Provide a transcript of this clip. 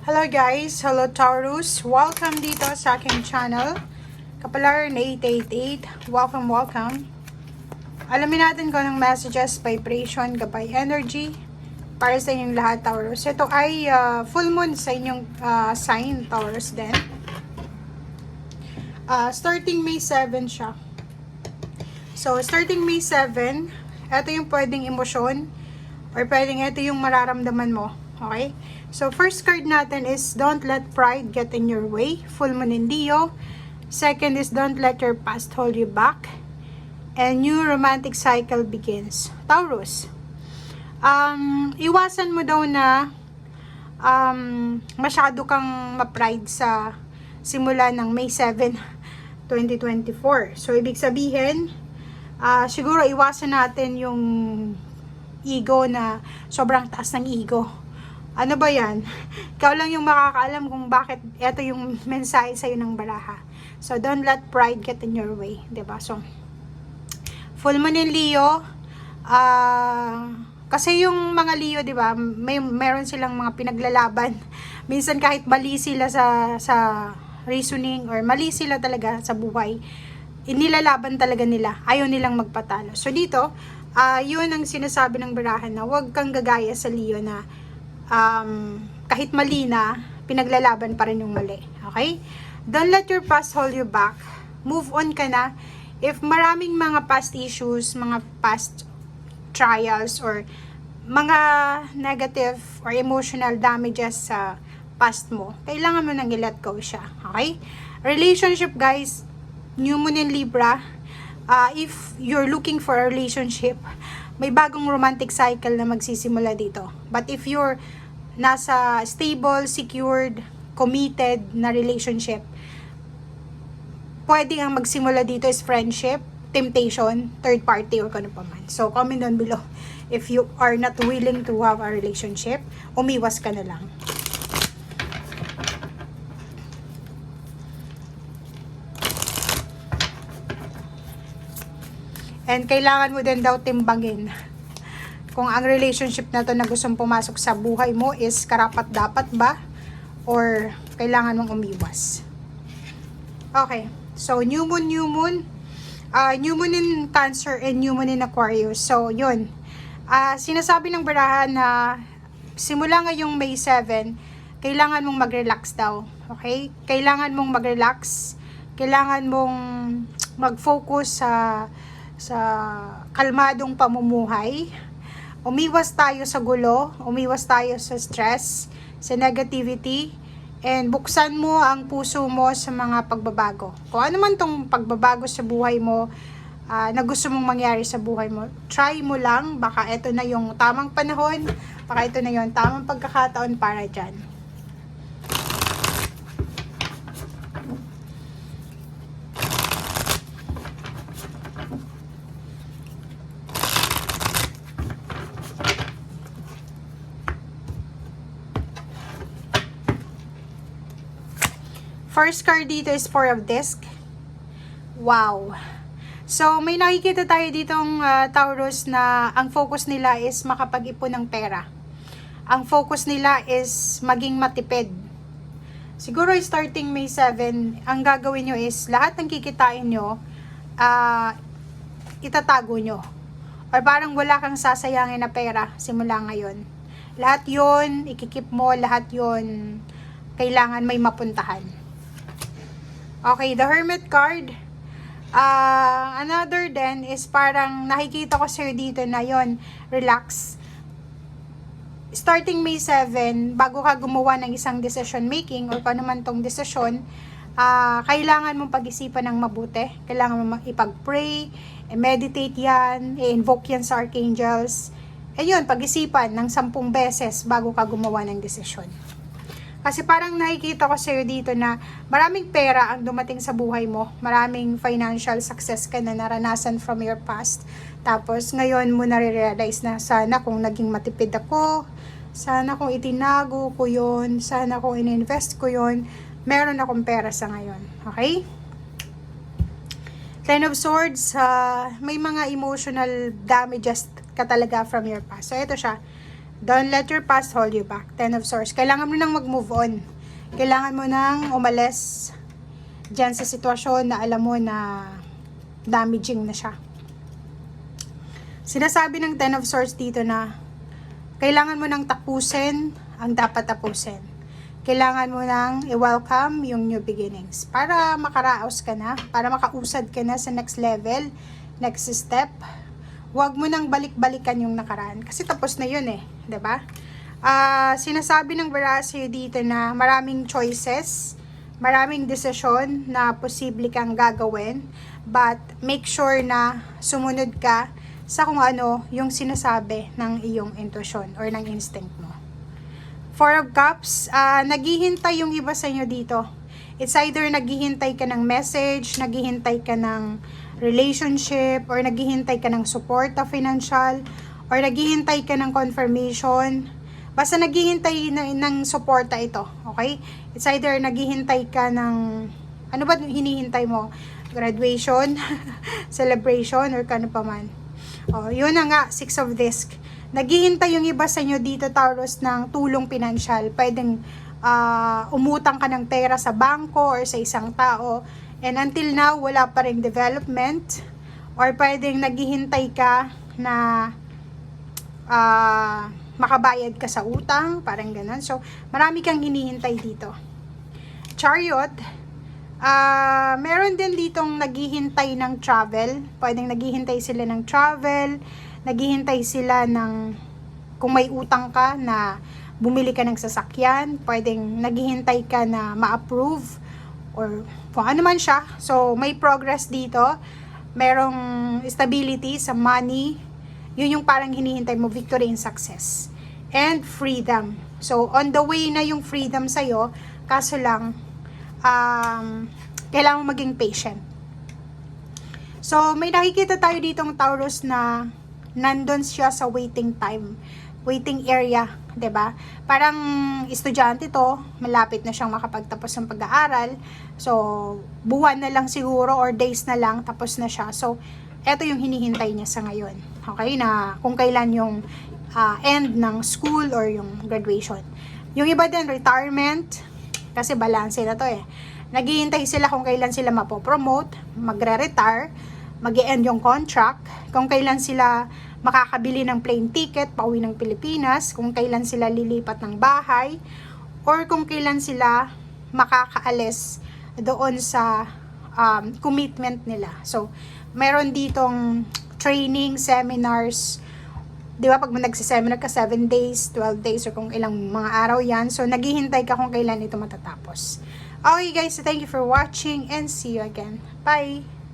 Hello guys! Hello Taurus! Welcome dito sa aking channel. Kapalar na 888. Welcome. Alamin natin kung anong messages, vibration, gabay energy para sa inyong lahat Taurus. Ito ay full moon sa inyong sign Taurus din. Starting May 7 siya. So starting May 7, ito yung pwedeng emosyon or pwedeng ito yung mararamdaman mo. Okay? So, first card natin is don't let pride get in your way. Full moon in Leo. Second is don't let your past hold you back. And new romantic cycle begins. Taurus. Iwasan mo daw na masyado kang ma-pride sa simula ng May 7, 2024. So, ibig sabihin, siguro iwasan natin yung ego na sobrang taas ng ego. Ano ba yan? Ikaw lang yung makakaalam kung bakit ito yung mensahe sa'yo ng baraha. So, don't let pride get in your way. Diba? So, full moon in Leo. Kasi yung mga Leo, diba, meron silang mga pinaglalaban. Minsan kahit mali sila sa reasoning or mali sila talaga sa buhay, inilalaban talaga nila. Ayaw nilang magpatalo. So, dito, yun ang sinasabi ng baraha na huwag kang gagaya sa Leo na kahit mali na, pinaglalaban pa rin yung mali. Okay? Don't let your past hold you back. Move on ka na. If maraming mga past issues, mga past trials, or mga negative or emotional damages sa past mo, kailangan mo nang i-let go siya. Okay? Relationship, guys, new moon in Libra. If you're looking for a relationship, may bagong romantic cycle na magsisimula dito. But if you're nasa stable, secured, committed na relationship, pwede ang magsimula dito is friendship, temptation, third party, or kano pa man. So, comment down below. If you are not willing to have a relationship, umiwas ka na lang. And kailangan mo din daw timbangin kung ang relationship na to na gustong pumasok sa buhay mo is karapat-dapat ba or kailangan mong umiwas. Okay. So, new moon in Cancer and new moon in Aquarius. So, yun. Sinasabi ng baraha na simula ngayong May 7, kailangan mong mag-relax daw. Okay? Kailangan mong mag-relax. Kailangan mong mag-focus sa kalmadong pamumuhay. Umiwas tayo sa gulo, umiwas tayo sa stress, sa negativity, and buksan mo ang puso mo sa mga pagbabago. Kung ano man tong pagbabago sa buhay mo, na gusto mong mangyari sa buhay mo, try mo lang, baka ito na yung tamang panahon, baka ito na yung tamang pagkakataon para dyan. First card dito is Four of Disc. Wow. So, may nakikita tayo ditong Taurus na ang focus nila is makapag-ipon ng pera. Ang focus nila is maging matipid. Siguro starting May 7, ang gagawin nyo is lahat ng kikitain nyo, itatago nyo. Or parang wala kang sasayangin na pera simula ngayon. Lahat yon ikikip mo, lahat yon kailangan may mapuntahan. Okay, the Hermit card. Another then is parang nakikita ko sir dito na yon, relax. Starting May 7, bago ka gumawa ng isang decision making or paano man tong desisyon, kailangan mong pag-isipan ng mabuti. Kailangan mong ipag-pray, i-meditate yan, i-invoke yan sa archangels. Yun, pag-isipan ng 10 beses bago ka gumawa ng desisyon. Kasi parang nakikita ko sa'yo dito na maraming pera ang dumating sa buhay mo. Maraming financial success ka na naranasan from your past. Tapos ngayon mo nare-realize na sana kung naging matipid ako, sana kung itinago ko yun, sana kung ininvest ko yun, meron akong pera sa ngayon. Okay? Ten of Swords, may mga emotional damages ka talaga from your past. So ito siya. Don't let your past hold you back. 10 of Swords. Kailangan mo nang mag-move on. Kailangan mo nang umalis dyan sa sitwasyon na alam mo na damaging na siya. Sinasabi ng 10 of Swords dito na kailangan mo nang tapusin ang dapat tapusin. Kailangan mo nang i-welcome yung new beginnings para makaraos ka na, para makausad ka na sa next level, next step. Huwag mo nang balik-balikan yung nakaraan kasi tapos na yun eh, 'di ba? Sinasabi ng Veracity dito na maraming choices, maraming desisyon na posible kang gagawin, but make sure na sumunod ka sa kung ano yung sinasabi ng iyong intuition or ng instinct mo. 4 of Cups, naghihintay yung iba sa inyo dito. It's either naghihintay ka ng message, naghihintay ka ng relationship, or naghihintay ka ng support of financial, or naghihintay ka ng confirmation. Basta naghihintay ng suporta ito, okay? It's either naghihintay ka ng, ano ba hinihintay mo? Graduation, celebration, or kano pa man. Oh, yun na nga, 6 of Disc. Naghihintay yung iba sa inyo dito, Taurus, ng tulong pinansyal. Pwedeng umutang ka ng pera sa bangko or sa isang tao. And until now, wala pa ring development. Or pwedeng naghihintay ka na makabayad ka sa utang. Parang ganun. So, marami kang hinihintay dito. Chariot. Meron din ditong naghihintay ng travel. Pwedeng naghihintay sila ng travel. Naghihintay sila ng kung may utang ka na bumili ka ng sasakyan. Pwedeng naghihintay ka na ma-approve or kung ano man siya. So, may progress dito. Merong stability sa money. Yun yung parang hinihintay mo, victory and success. And freedom. So, on the way na yung freedom sa'yo, kaso lang, kailangan mo maging patient. So, may nakikita tayo ditong Taurus na nandun siya sa waiting time, waiting area, 'di ba? Parang estudyante to, malapit na siyang makapagtapos ng pag-aaral. So, buwan na lang siguro or days na lang tapos na siya. So, eto yung hinihintay niya sa ngayon. Okay? Na kung kailan yung end ng school or yung graduation. Yung iba din, retirement, kasi balance na to eh. Naghihintay sila kung kailan sila mapopromote, magre-retire, mag-e-end yung contract, kung kailan sila makakabili ng plane ticket pauwi ng Pilipinas, kung kailan sila lilipat ng bahay, or kung kailan sila makakaalis doon sa commitment nila. So, meron ditong training, seminars, di ba pag nagsiseminar ka 7 days, 12 days, or kung ilang mga araw yan, so naghihintay ka kung kailan ito matatapos. Okay guys, so thank you for watching and see you again. Bye!